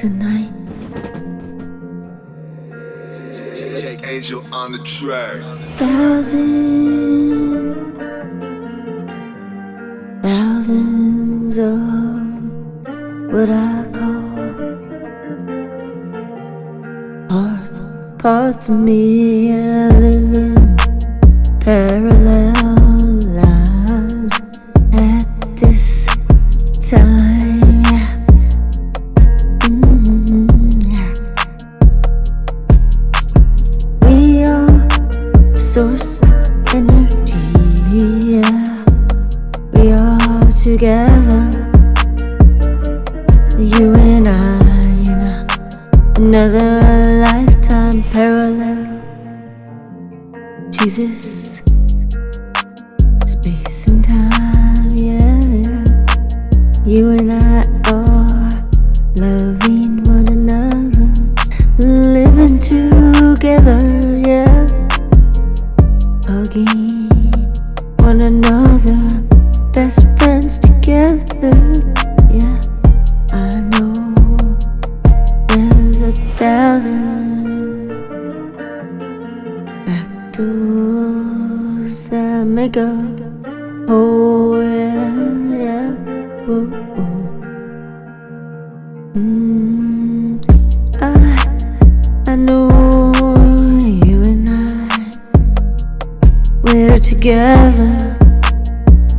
tonight. Jake Angel on the track. Thousands of what I call parts of me are living parallel lives at this time. Yeah. Yeah. We are source energy. Yeah. We are together, you and I, in another lifetime parallel to this space and time. Yeah, yeah. You and I are loving one another, living together. Yeah, hugging one another, best friends together. Yeah, I know there's 1,000 back doors that may go. Oh yeah, yeah, ooh, ooh. I know you and we're together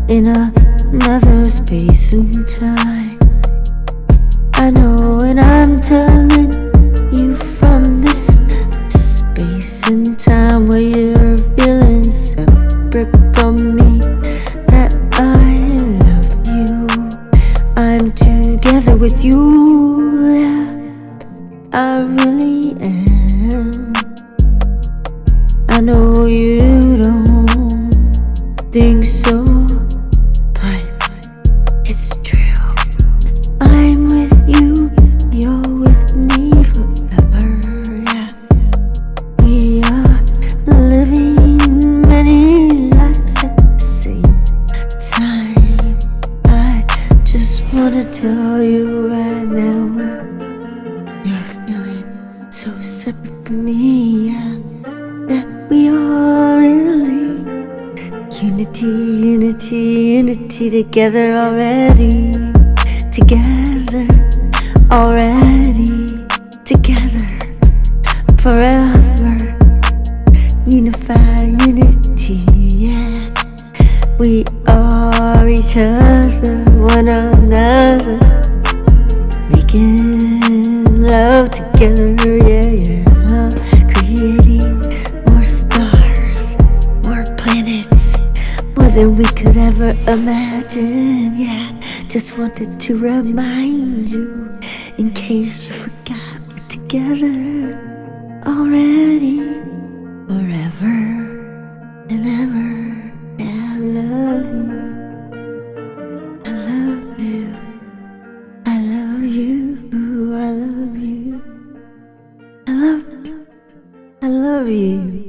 in another space and time. I know, and I'm telling you from this space and time where you're feeling separate from me, that I love you. I'm together with you. Yeah, I really am. I know you don't think so, but it's true. I'm with you, you're with me forever. Yeah, we are living many lives at the same time. I just wanna tell you right now, you're feeling so separate from me. Yeah, that we are really unity together already. Together already. Together forever. Unified unity, yeah. We are each other, one another, making love together, yeah, yeah. Creating more stars, more planets, more than we could ever imagine. Yeah, just wanted to remind you, in case you forgot, we're together already, forever and ever. Yeah, I love you, I love you, I love you, I love you, I love you, I love you.